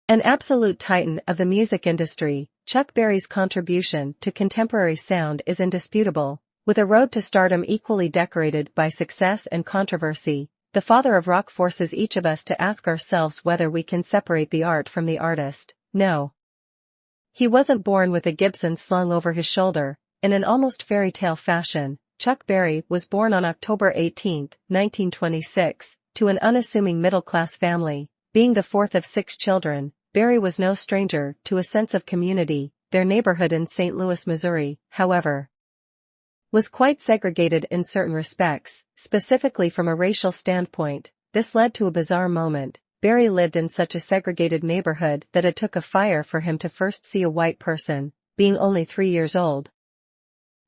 An absolute titan of the music industry, Chuck Berry's contribution to contemporary sound is indisputable. With a road to stardom equally decorated by success and controversy, the father of rock forces each of us to ask ourselves whether we can separate the art from the artist. No. He wasn't born with a Gibson slung over his shoulder. In an almost fairy tale fashion, Chuck Berry was born on October 18, 1926, to an unassuming middle-class family. Being the fourth of 6 children, Berry was no stranger to a sense of community. Their neighborhood in St. Louis, Missouri, however, was quite segregated in certain respects, specifically from a racial standpoint. This led to a bizarre moment. Berry lived in such a segregated neighborhood that it took a fire for him to first see a white person, being only 3 years old.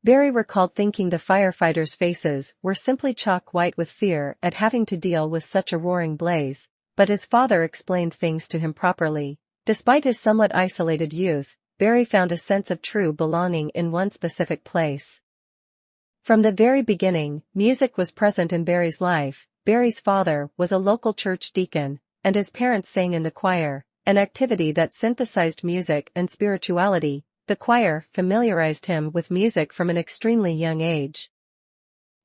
Berry recalled thinking the firefighters' faces were simply chalk white with fear at having to deal with such a roaring blaze, but his father explained things to him properly. Despite his somewhat isolated youth, Berry found a sense of true belonging in one specific place. From the very beginning, music was present in Berry's life. Berry's father was a local church deacon, and his parents sang in the choir, an activity that synthesized music and spirituality. The choir familiarized him with music from an extremely young age,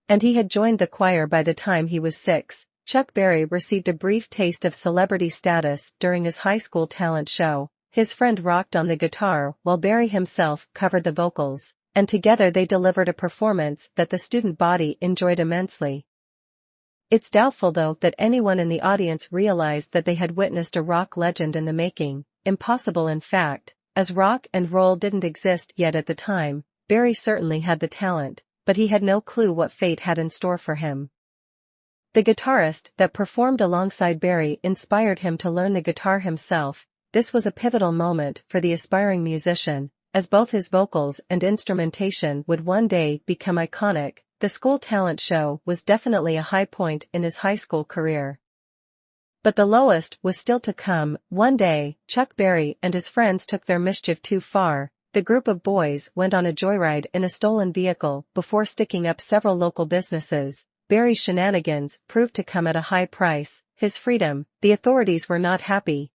and he had joined the choir by the time he was 6. Chuck Berry received a brief taste of celebrity status during his high school talent show. His friend rocked on the guitar while Berry himself covered the vocals, and together they delivered a performance that the student body enjoyed immensely. It's doubtful though that anyone in the audience realized that they had witnessed a rock legend in the making. Impossible in fact, as rock and roll didn't exist yet at the time. Berry certainly had the talent, but he had no clue what fate had in store for him. The guitarist that performed alongside Berry inspired him to learn the guitar himself. This was a pivotal moment for the aspiring musician, as both his vocals and instrumentation would one day become iconic. The school talent show was definitely a high point in his high school career. But the lowest was still to come. One day, Chuck Berry and his friends took their mischief too far. The group of boys went on a joyride in a stolen vehicle before sticking up several local businesses. Berry's shenanigans proved to come at a high price, his freedom. The authorities were not happy,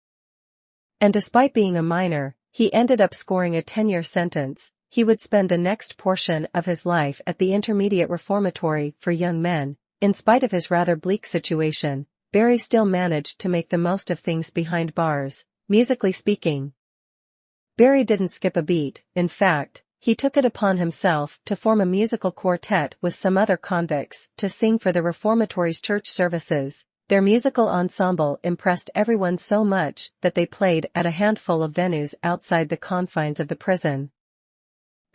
and despite being a minor, he ended up scoring a 10-year sentence. He would spend the next portion of his life at the Intermediate Reformatory for Young Men. In spite of his rather bleak situation, Berry still managed to make the most of things behind bars. Musically speaking, Berry didn't skip a beat. In fact, he took it upon himself to form a musical quartet with some other convicts to sing for the reformatory's church services. Their musical ensemble impressed everyone so much that they played at a handful of venues outside the confines of the prison.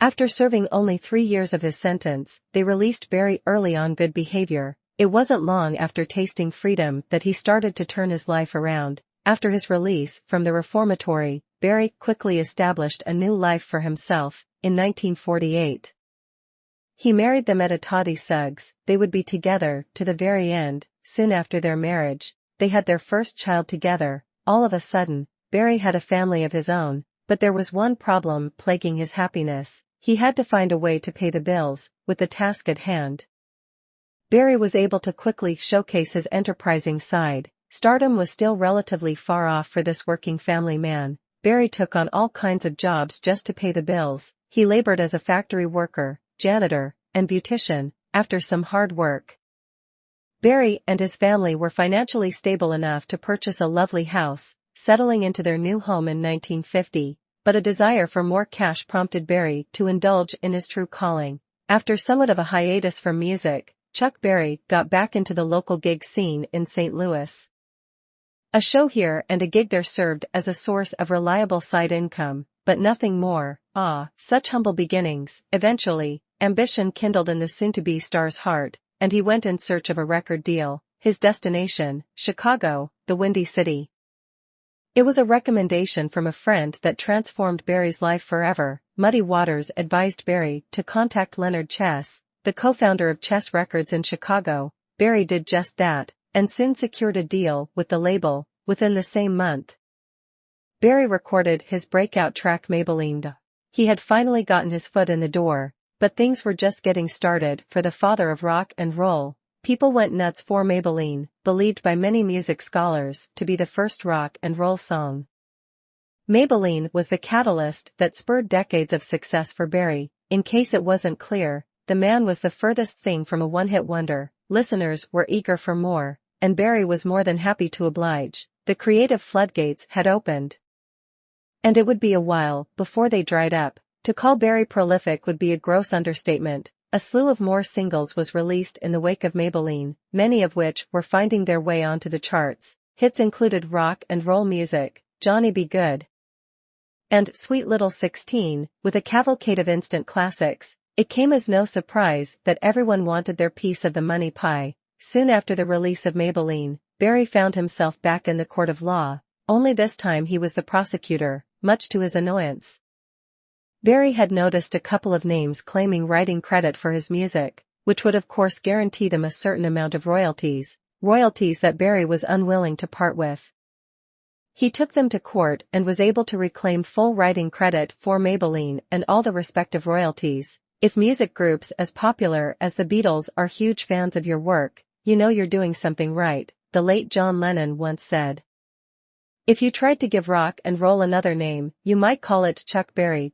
After serving only 3 years of his sentence, they released Berry early on good behavior. It wasn't long after tasting freedom that he started to turn his life around. After his release from the reformatory, Berry quickly established a new life for himself. In 1948, he married the Meta Toddy Suggs. They would be together to the very end. Soon after their marriage, they had their first child together. All of a sudden, Berry had a family of his own, but there was one problem plaguing his happiness. He had to find a way to pay the bills. With the task at hand, Berry was able to quickly showcase his enterprising side. Stardom was still relatively far off for this working family man. Berry took on all kinds of jobs just to pay the bills. He labored as a factory worker, janitor, and beautician. After some hard work, Berry and his family were financially stable enough to purchase a lovely house, settling into their new home in 1950. But a desire for more cash prompted Berry to indulge in his true calling. After somewhat of a hiatus from music, Chuck Berry got back into the local gig scene in St. Louis. A show here and a gig there served as a source of reliable side income, but nothing more. Such humble beginnings. Eventually, ambition kindled in the soon-to-be star's heart, and he went in search of a record deal. His destination, Chicago, the Windy City. It was a recommendation from a friend that transformed Berry's life forever. Muddy Waters advised Berry to contact Leonard Chess, the co-founder of Chess Records in Chicago. Berry did just that, and soon secured a deal with the label. Within the same month, Berry recorded his breakout track Maybelline. He had finally gotten his foot in the door, but things were just getting started for the father of rock and roll. People went nuts for Maybelline, believed by many music scholars to be the first rock and roll song. Maybelline was the catalyst that spurred decades of success for Berry. In case it wasn't clear, the man was the furthest thing from a one-hit wonder. Listeners were eager for more, and Berry was more than happy to oblige. The creative floodgates had opened. And it would be a while before they dried up. To call Berry prolific would be a gross understatement. A slew of more singles was released in the wake of Maybelline, many of which were finding their way onto the charts. Hits included rock and roll music, Johnny B. Good, and Sweet Little 16, with a cavalcade of instant classics. It came as no surprise that everyone wanted their piece of the money pie. Soon after the release of Maybelline, Berry found himself back in the court of law, only this time he was the prosecutor, much to his annoyance. Berry had noticed a couple of names claiming writing credit for his music, which would of course guarantee them a certain amount of royalties that Berry was unwilling to part with. He took them to court and was able to reclaim full writing credit for Maybelline and all the respective royalties. If music groups as popular as the Beatles are huge fans of your work, you know you're doing something right, the late John Lennon once said. If you tried to give rock and roll another name, you might call it Chuck Berry.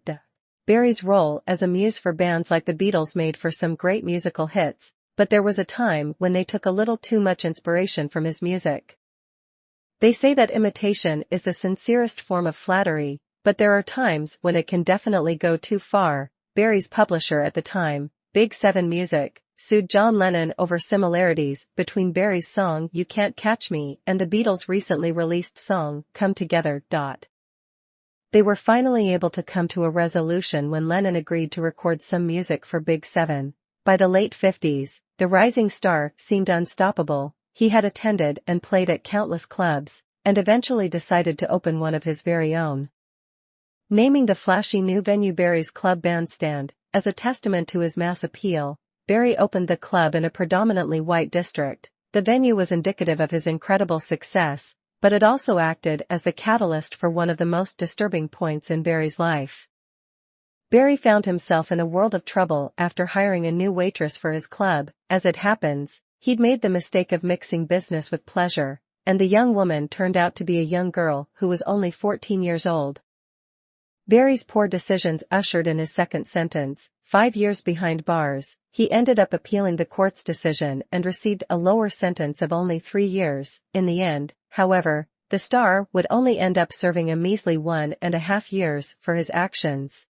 Berry's role as a muse for bands like the Beatles made for some great musical hits, but there was a time when they took a little too much inspiration from his music. They say that imitation is the sincerest form of flattery, but there are times when it can definitely go too far. Berry's publisher at the time, Big 7 Music, sued John Lennon over similarities between Berry's song You Can't Catch Me and the Beatles' recently released song Come Together. They were finally able to come to a resolution when Lennon agreed to record some music for Big 7. By the late 50s, the rising star seemed unstoppable. He had attended and played at countless clubs, and eventually decided to open one of his very own. Naming the flashy new venue Berry's Club Bandstand, as a testament to his mass appeal, Berry opened the club in a predominantly white district. The venue was indicative of his incredible success, but it also acted as the catalyst for one of the most disturbing points in Berry's life. Berry found himself in a world of trouble after hiring a new waitress for his club. As it happens, he'd made the mistake of mixing business with pleasure, and the young woman turned out to be a young girl who was only 14 years old. Berry's poor decisions ushered in his second sentence, 5 years behind bars. He ended up appealing the court's decision and received a lower sentence of only 3 years. In the end, however, the star would only end up serving a measly 1.5 years for his actions.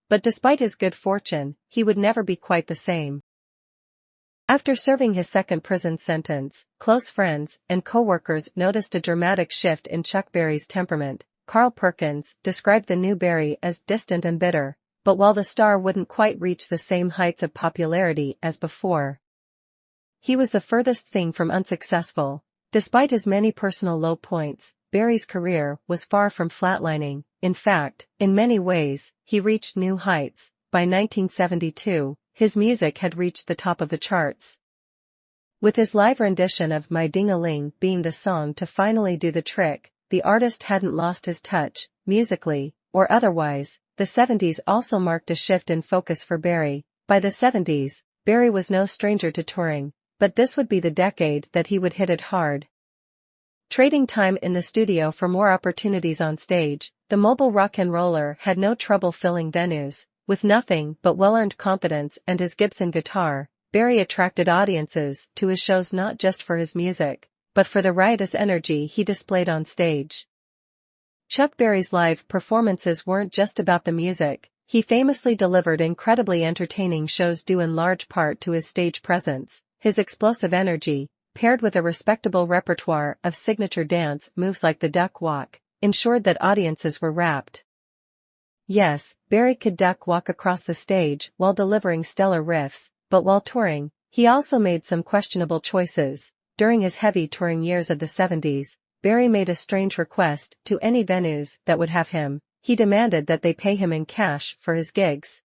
But despite his good fortune, he would never be quite the same. After serving his second prison sentence, close friends and co-workers noticed a dramatic shift in Chuck Berry's temperament. Carl Perkins described the new Berry as distant and bitter, but while the star wouldn't quite reach the same heights of popularity as before, he was the furthest thing from unsuccessful. Despite his many personal low points, Berry's career was far from flatlining. In fact, in many ways, he reached new heights. By 1972, his music had reached the top of the charts, with his live rendition of My Ding-a-Ling being the song to finally do the trick. The artist hadn't lost his touch, musically or otherwise. The 70s also marked a shift in focus for Berry. By the 70s, Berry was no stranger to touring, but this would be the decade that he would hit it hard. Trading time in the studio for more opportunities on stage, the mobile rock and roller had no trouble filling venues. With nothing but well-earned confidence and his Gibson guitar, Berry attracted audiences to his shows not just for his music, but for the riotous energy he displayed on stage. Chuck Berry's live performances weren't just about the music. He famously delivered incredibly entertaining shows due in large part to his stage presence. His explosive energy, paired with a respectable repertoire of signature dance moves like the duck walk, ensured that audiences were rapt. Yes, Berry could duck walk across the stage while delivering stellar riffs, but while touring, he also made some questionable choices. During his heavy touring years of the 70s, Berry made a strange request to any venues that would have him. He demanded that they pay him in cash for his gigs.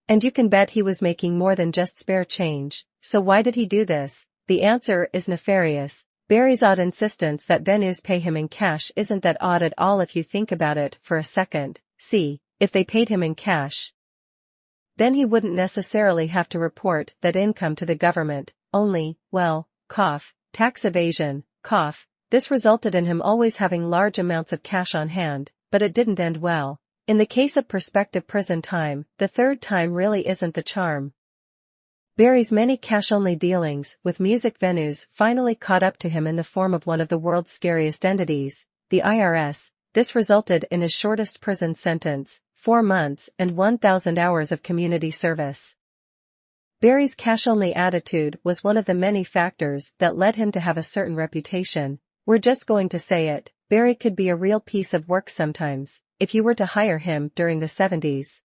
And you can bet he was making more than just spare change. So why did he do this? The answer is nefarious. Berry's odd insistence that venues pay him in cash isn't that odd at all if you think about it for a second. See, if they paid him in cash, then he wouldn't necessarily have to report that income to the government, only, well, tax evasion, This resulted in him always having large amounts of cash on hand, but it didn't end well. In the case of prospective prison time, the third time really isn't the charm. Berry's many cash-only dealings with music venues finally caught up to him in the form of one of the world's scariest entities, the IRS. This resulted in his shortest prison sentence, 4 months and 1,000 hours of community service. Berry's cash-only attitude was one of the many factors that led him to have a certain reputation. We're just going to say it, Berry could be a real piece of work sometimes, if you were to hire him during the 70s.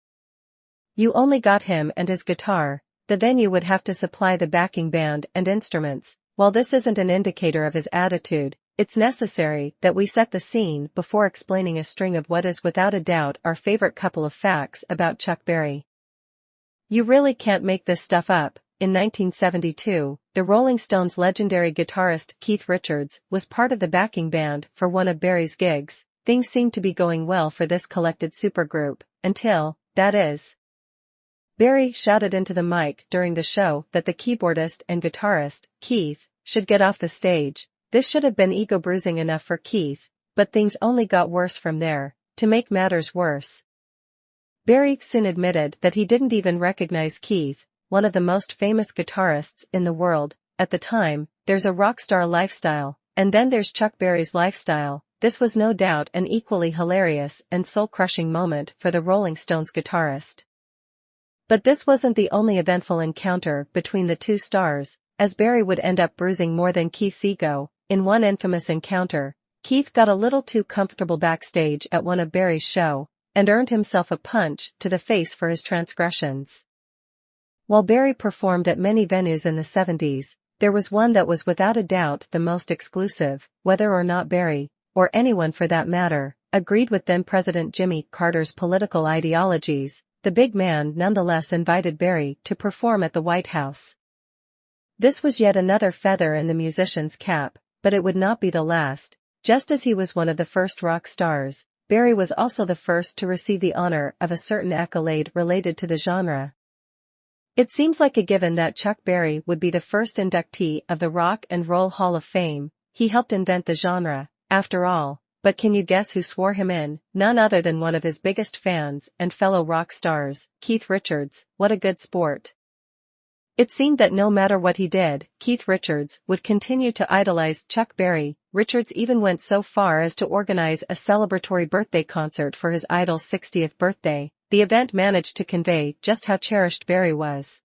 You only got him and his guitar. The venue would have to supply the backing band and instruments. While this isn't an indicator of his attitude, it's necessary that we set the scene before explaining a string of what is without a doubt our favorite couple of facts about Chuck Berry. You really can't make this stuff up. In 1972, the Rolling Stones' legendary guitarist Keith Richards was part of the backing band for one of Berry's gigs. Things seemed to be going well for this collected supergroup, until, that is, Berry shouted into the mic during the show that the keyboardist and guitarist, Keith, should get off the stage. This should have been ego-bruising enough for Keith, but things only got worse from there. To make matters worse, Berry soon admitted that he didn't even recognize Keith, one of the most famous guitarists in the world. At the time, there's a rock star lifestyle, and then there's Chuck Berry's lifestyle. This was no doubt an equally hilarious and soul-crushing moment for the Rolling Stones guitarist. But this wasn't the only eventful encounter between the two stars, as Berry would end up bruising more than Keith's ego. In one infamous encounter, Keith got a little too comfortable backstage at one of Berry's shows, and earned himself a punch to the face for his transgressions. While Berry performed at many venues in the 70s, there was one that was without a doubt the most exclusive, whether or not Berry, or anyone for that matter, agreed with then-President Jimmy Carter's political ideologies. The big man nonetheless invited Berry to perform at the White House. This was yet another feather in the musician's cap, but it would not be the last. Just as he was one of the first rock stars, Berry was also the first to receive the honor of a certain accolade related to the genre. It seems like a given that Chuck Berry would be the first inductee of the Rock and Roll Hall of Fame. He helped invent the genre, after all. But can you guess who swore him in? None other than one of his biggest fans and fellow rock stars, Keith Richards. What a good sport. It seemed that no matter what he did, Keith Richards would continue to idolize Chuck Berry. Richards even went so far as to organize a celebratory birthday concert for his idol's 60th birthday. The event managed to convey just how cherished Berry was.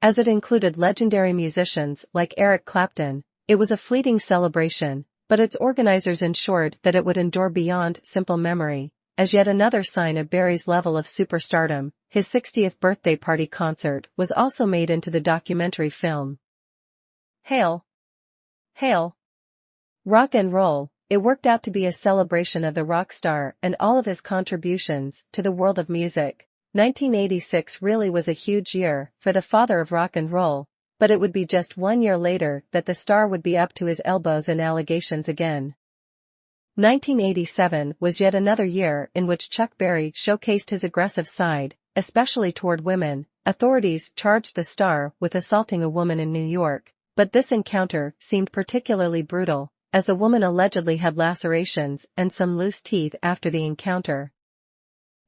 As it included legendary musicians like Eric Clapton, it was a fleeting celebration, but its organizers ensured that it would endure beyond simple memory. As yet another sign of Berry's level of superstardom, his 60th birthday party concert was also made into the documentary film. Hail! Hail! Rock and Roll. It worked out to be a celebration of the rock star and all of his contributions to the world of music. 1986 really was a huge year for the father of rock and roll, but it would be just 1 year later that the star would be up to his elbows in allegations again. 1987 was yet another year in which Chuck Berry showcased his aggressive side, especially toward women. Authorities charged the star with assaulting a woman in New York, but this encounter seemed particularly brutal, as the woman allegedly had lacerations and some loose teeth after the encounter.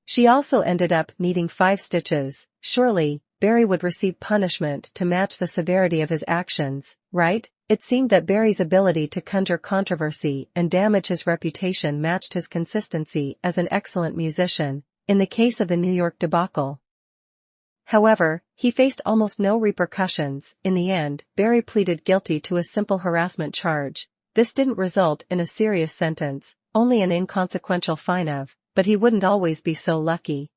She also ended up needing 5 stitches. Surely, Berry would receive punishment to match the severity of his actions, right? It seemed that Berry's ability to conjure controversy and damage his reputation matched his consistency as an excellent musician, in the case of the New York debacle. However, he faced almost no repercussions. In the end, Berry pleaded guilty to a simple harassment charge. This didn't result in a serious sentence, only an inconsequential fine of, but he wouldn't always be so lucky.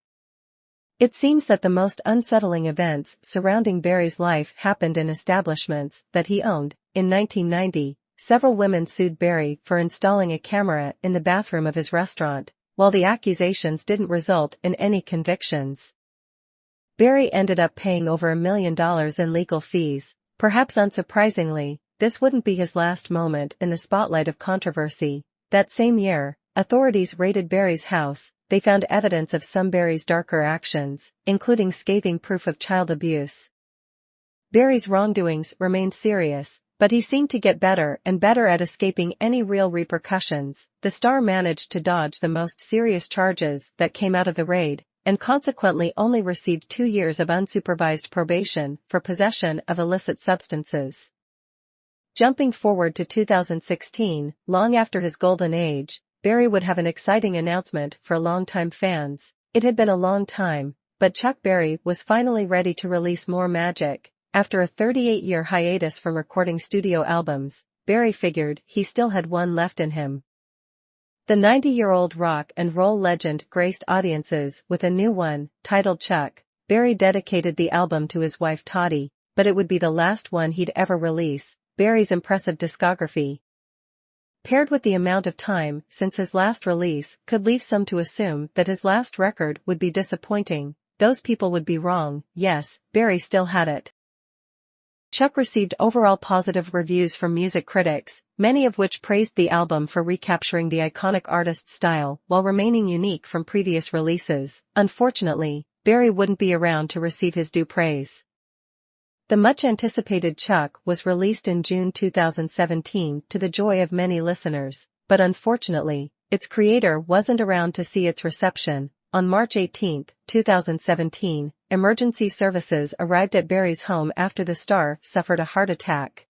It seems that the most unsettling events surrounding Berry's life happened in establishments that he owned. In 1990, several women sued Berry for installing a camera in the bathroom of his restaurant, while the accusations didn't result in any convictions. Berry ended up paying over $1 million in legal fees. Perhaps unsurprisingly, this wouldn't be his last moment in the spotlight of controversy. That same year, authorities raided Berry's house. They found evidence of some Berry's darker actions, including scathing proof of child abuse. Berry's wrongdoings remained serious. But he seemed to get better and better at escaping any real repercussions. The star managed to dodge the most serious charges that came out of the raid, and consequently only received 2 years of unsupervised probation for possession of illicit substances. Jumping forward to 2016, long after his golden age, Berry would have an exciting announcement for longtime fans. It had been a long time, but Chuck Berry was finally ready to release more magic. After a 38-year hiatus from recording studio albums, Berry figured he still had one left in him. The 90-year-old rock and roll legend graced audiences with a new one, titled Chuck. Berry dedicated the album to his wife Toddy, but it would be the last one he'd ever release. Berry's impressive discography, paired with the amount of time since his last release, could leave some to assume that his last record would be disappointing. Those people would be wrong. Yes, Berry still had it. Chuck received overall positive reviews from music critics, many of which praised the album for recapturing the iconic artist's style while remaining unique from previous releases. Unfortunately, Berry wouldn't be around to receive his due praise. The much-anticipated Chuck was released in June 2017 to the joy of many listeners, but unfortunately, its creator wasn't around to see its reception. On March 18, 2017, emergency services arrived at Berry's home after the star suffered a heart attack.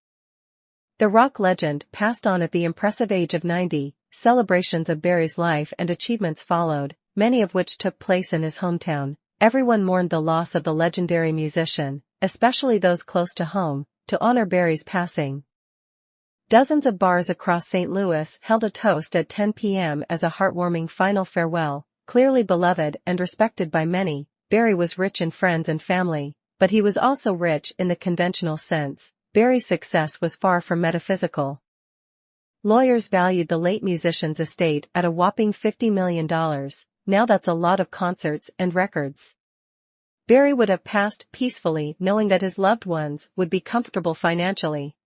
The rock legend passed on at the impressive age of 90. Celebrations of Berry's life and achievements followed, many of which took place in his hometown. Everyone mourned the loss of the legendary musician, especially those close to home, to honor Berry's passing. Dozens of bars across St. Louis held a toast at 10 p.m. as a heartwarming final farewell. Clearly beloved and respected by many, Berry was rich in friends and family, but he was also rich in the conventional sense. Berry's success was far from metaphysical. Lawyers valued the late musician's estate at a whopping $50 million. Now that's a lot of concerts and records. Berry would have passed peacefully knowing that his loved ones would be comfortable financially.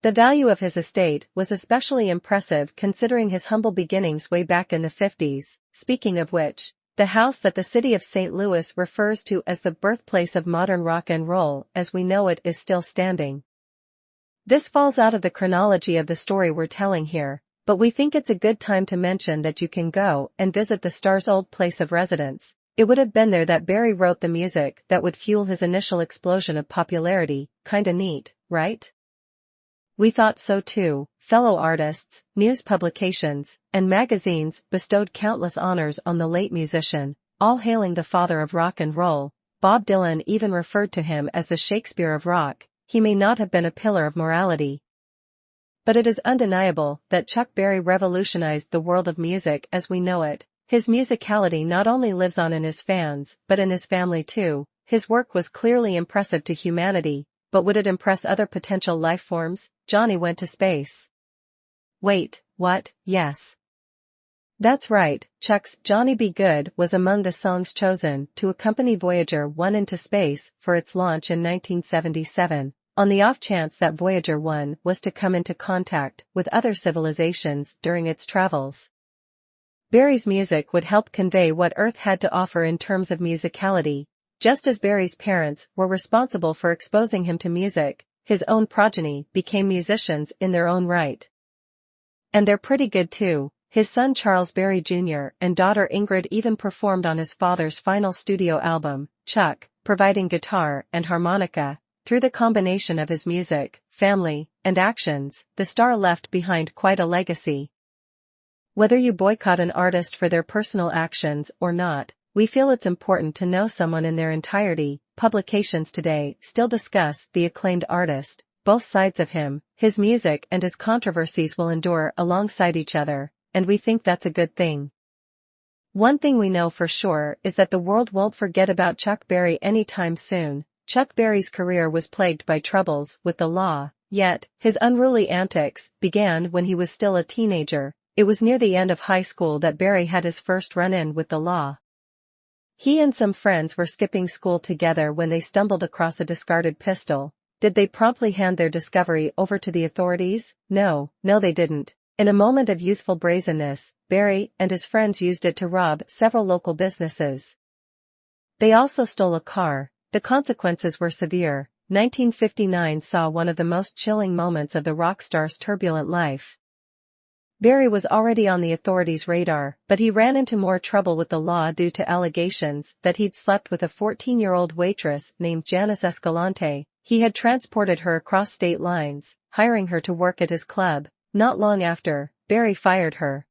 The value of his estate was especially impressive considering his humble beginnings way back in the 50s, speaking of which, the house that the city of St. Louis refers to as the birthplace of modern rock and roll as we know it is still standing. This falls out of the chronology of the story we're telling here, but we think it's a good time to mention that you can go and visit the star's old place of residence. It would have been there that Berry wrote the music that would fuel his initial explosion of popularity. Kinda neat, right? We thought so too. Fellow artists, news publications, and magazines bestowed countless honors on the late musician, all hailing the father of rock and roll. Bob Dylan even referred to him as the Shakespeare of rock. He may not have been a pillar of morality, but it is undeniable that Chuck Berry revolutionized the world of music as we know it. His musicality not only lives on in his fans, but in his family too. His work was clearly impressive to humanity, but would it impress other potential life forms? Johnny went to space. Wait, what? Yes. That's right, Chuck's Johnny Be Good was among the songs chosen to accompany Voyager 1 into space for its launch in 1977, on the off chance that Voyager 1 was to come into contact with other civilizations during its travels. Berry's music would help convey what Earth had to offer in terms of musicality. Just as Berry's parents were responsible for exposing him to music, his own progeny became musicians in their own right. And they're pretty good too. His son Charles Berry Jr. and daughter Ingrid even performed on his father's final studio album, Chuck, providing guitar and harmonica. Through the combination of his music, family, and actions, the star left behind quite a legacy. Whether you boycott an artist for their personal actions or not, we feel it's important to know someone in their entirety. Publications today still discuss the acclaimed artist. Both sides of him, his music and his controversies will endure alongside each other, and we think that's a good thing. One thing we know for sure is that the world won't forget about Chuck Berry anytime soon. Chuck Berry's career was plagued by troubles with the law, yet, his unruly antics began when he was still a teenager. It was near the end of high school that Berry had his first run-in with the law. He and some friends were skipping school together when they stumbled across a discarded pistol. Did they promptly hand their discovery over to the authorities? No, they didn't. In a moment of youthful brazenness, Berry and his friends used it to rob several local businesses. They also stole a car. The consequences were severe. 1959 saw one of the most chilling moments of the rock star's turbulent life. Berry was already on the authorities' radar, but he ran into more trouble with the law due to allegations that he'd slept with a 14-year-old waitress named Janice Escalante. He had transported her across state lines, hiring her to work at his club. Not long after, Berry fired her.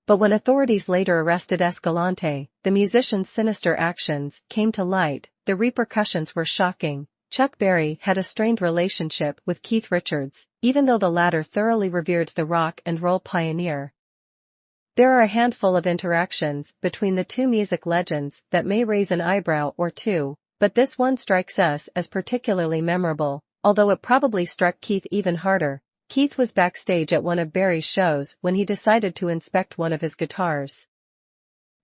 But when authorities later arrested Escalante, the musician's sinister actions came to light. The repercussions were shocking. Chuck Berry had a strained relationship with Keith Richards, even though the latter thoroughly revered the rock and roll pioneer. There are a handful of interactions between the two music legends that may raise an eyebrow or two, but this one strikes us as particularly memorable, although it probably struck Keith even harder. Keith was backstage at one of Berry's shows when he decided to inspect one of his guitars.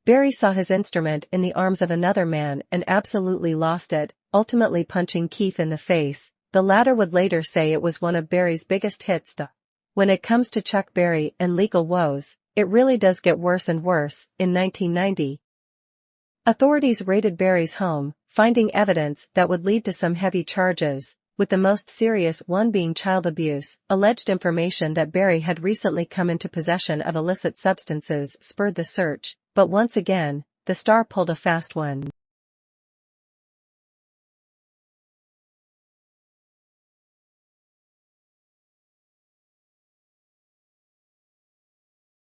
Berry saw his instrument in the arms of another man and absolutely lost it, ultimately punching Keith in the face. The latter would later say it was one of Berry's biggest hits. When it comes to Chuck Berry and legal woes, it really does get worse and worse. In 1990, authorities raided Berry's home, finding evidence that would lead to some heavy charges, with the most serious one being child abuse. Alleged information that Berry had recently come into possession of illicit substances spurred the search, but once again, the star pulled a fast one.